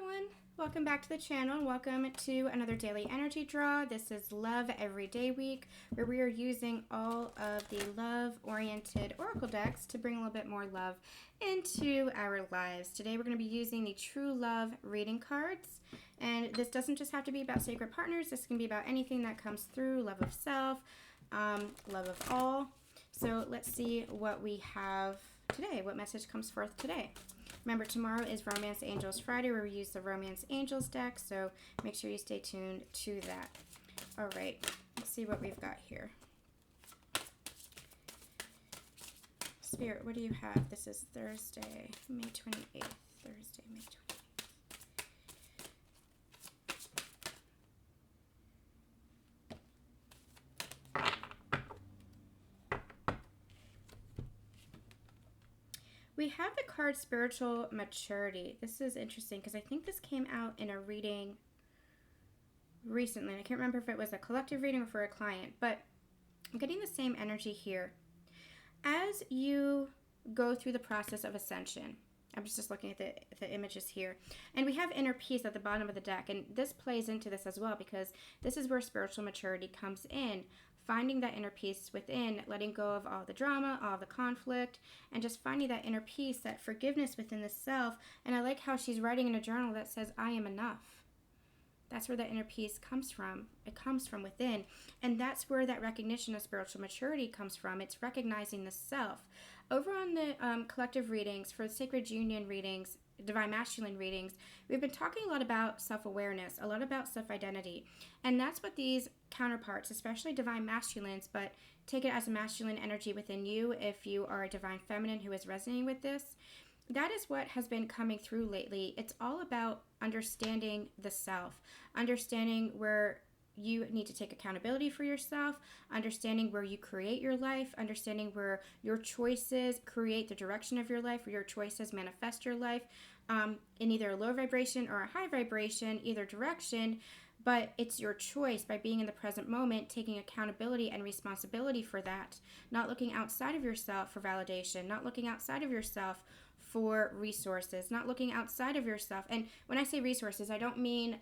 Everyone, welcome back to the channel and welcome to another daily energy draw. This is Love Everyday Week, where we are using all of the love-oriented oracle decks to bring a little bit more love into our lives. Today we're going to be using the True Love reading cards, and this doesn't just have to be about sacred partners. This can be about anything that comes through, love of self, love of all. So let's see what we have today, what message comes forth today. Remember, tomorrow is Romance Angels Friday, where we use the Romance Angels deck, so make sure you stay tuned to that. All right, let's see what we've got here. Spirit, what do you have? This is Thursday, May 28th. Thursday, May 28th. We have the card Spiritual Maturity. This is interesting because I think this came out in a reading recently. I can't remember if it was a collective reading or for a client, but I'm getting the same energy here. As you go through the process of ascension, I'm just looking at the images here, and we have inner peace at the bottom of the deck, and this plays into this as well because this is where spiritual maturity comes in. Finding that inner peace within, letting go of all the drama, all the conflict, and just finding that inner peace, that forgiveness within the self. And I like how she's writing in a journal that says, I am enough. That's where that inner peace comes from. It comes from within. And that's where that recognition of spiritual maturity comes from. It's recognizing the self. Over on the collective readings, for the Sacred Union readings, Divine Masculine readings, we've been talking a lot about self-awareness, a lot about self-identity. And that's what these counterparts, especially Divine Masculines, but take it as a masculine energy within you if you are a Divine Feminine who is resonating with this. That is what has been coming through lately. It's all about understanding the self, understanding where you need to take accountability for yourself, understanding where you create your life, understanding where your choices create the direction of your life, where your choices manifest your life in either a low vibration or a high vibration, either direction. But it's your choice by being in the present moment, taking accountability and responsibility for that, not looking outside of yourself for validation, not looking outside of yourself for resources, not looking outside of yourself. And when I say resources, I don't mean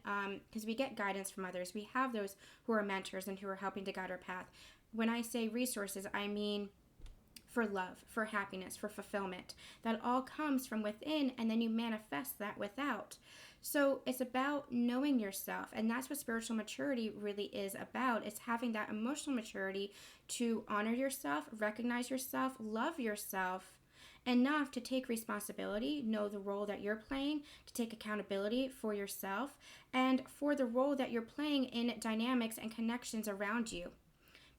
because we get guidance from others. We have those who are mentors and who are helping to guide our path. When I say resources, I mean for love, for happiness, for fulfillment. That all comes from within, and then you manifest that without. So it's about knowing yourself, and that's what spiritual maturity really is about. It's having that emotional maturity to honor yourself, recognize yourself, love yourself enough to take responsibility, know the role that you're playing, to take accountability for yourself, and for the role that you're playing in dynamics and connections around you.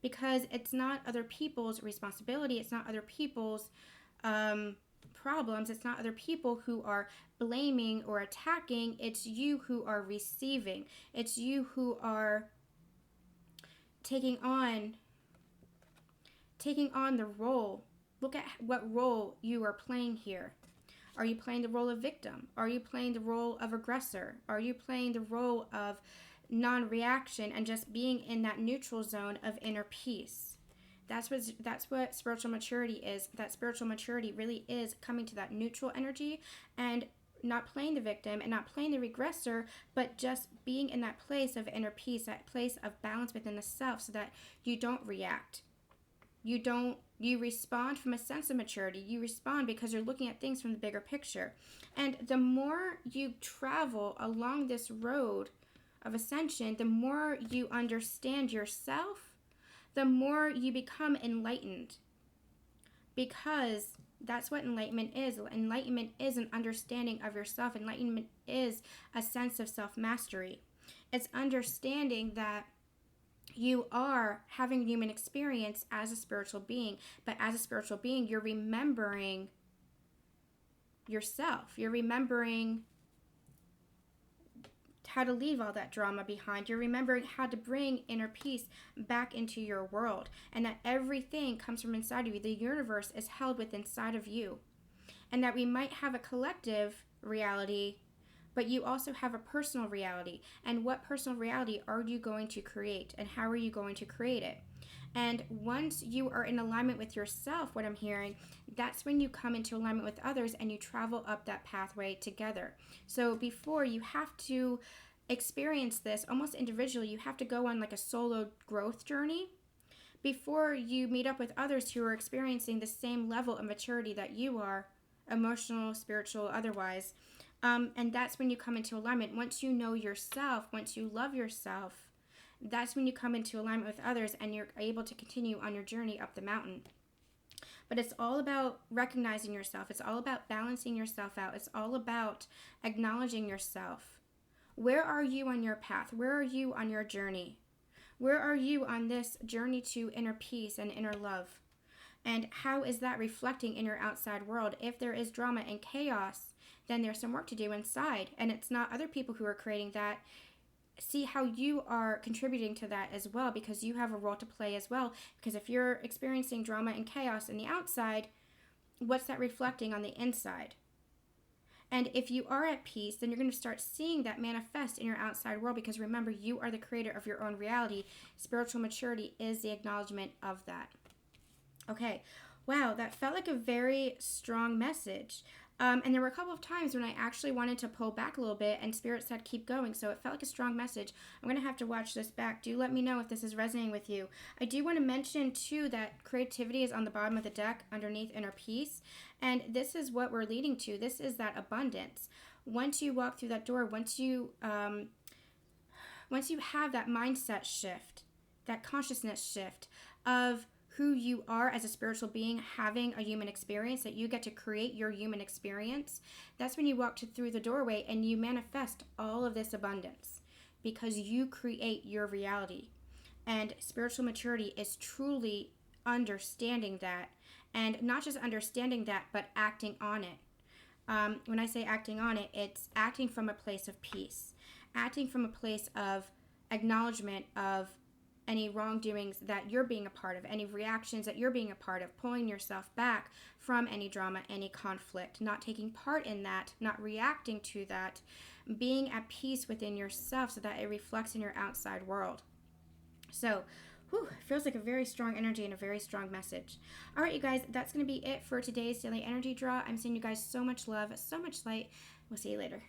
Because it's not other people's responsibility, it's not other people's problems, it's not other people who are blaming or attacking, it's you who are receiving. It's you who are taking on the role. Look at what role you are playing here. Are you playing the role of victim? Are you playing the role of aggressor? Are you playing the role of non-reaction and just being in that neutral zone of inner peace? That's what spiritual maturity is. That spiritual maturity really is coming to that neutral energy and not playing the victim and not playing the regressor, but just being in that place of inner peace, that place of balance within the self, so that you don't react. You respond from a sense of maturity. You respond because you're looking at things from the bigger picture. And the more you travel along this road of ascension, the more you understand yourself, the more you become enlightened. Because that's what enlightenment is. Enlightenment is an understanding of yourself. Enlightenment is a sense of self-mastery. It's understanding that you are having human experience as a spiritual being, but as a spiritual being, you're remembering yourself. You're remembering how to leave all that drama behind. You're remembering how to bring inner peace back into your world, and that everything comes from inside of you. The universe is held within inside of you, and that we might have a collective reality, but you also have a personal reality. And what personal reality are you going to create, and how are you going to create it? And once you are in alignment with yourself, what I'm hearing, that's when you come into alignment with others and you travel up that pathway together. So before, you have to experience this almost individually. You have to go on like a solo growth journey before you meet up with others who are experiencing the same level of maturity that you are, emotional, spiritual, otherwise. And that's when you come into alignment. Once you know yourself, once you love yourself, that's when you come into alignment with others and you're able to continue on your journey up the mountain. But it's all about recognizing yourself. It's all about balancing yourself out. It's all about acknowledging yourself. Where are you on your path? Where are you on your journey? Where are you on this journey to inner peace and inner love? And how is that reflecting in your outside world? If there is drama and chaos, then there's some work to do inside. And it's not other people who are creating that. See how you are contributing to that as well, because you have a role to play as well. Because if you're experiencing drama and chaos in the outside, what's that reflecting on the inside? And if you are at peace, then you're going to start seeing that manifest in your outside world, because remember, you are the creator of your own reality. Spiritual maturity is the acknowledgement of that. Okay, wow, that felt like a very strong message. And there were a couple of times when I actually wanted to pull back a little bit and Spirit said keep going, so it felt like a strong message. I'm going to have to watch this back. Do let me know if this is resonating with you. I do want to mention too that creativity is on the bottom of the deck underneath inner peace, and this is what we're leading to. This is that abundance. Once you walk through that door, once you have that mindset shift, that consciousness shift of who you are as a spiritual being, having a human experience, that you get to create your human experience, that's when you walk through the doorway and you manifest all of this abundance, because you create your reality. And spiritual maturity is truly understanding that, and not just understanding that, but acting on it. When I say acting on it, it's acting from a place of peace, acting from a place of acknowledgement of any wrongdoings that you're being a part of, any reactions that you're being a part of, pulling yourself back from any drama, any conflict, not taking part in that, not reacting to that, being at peace within yourself so that it reflects in your outside world. So, feels like a very strong energy and a very strong message. All right, you guys, that's going to be it for today's daily energy draw. I'm sending you guys so much love, so much light. We'll see you later.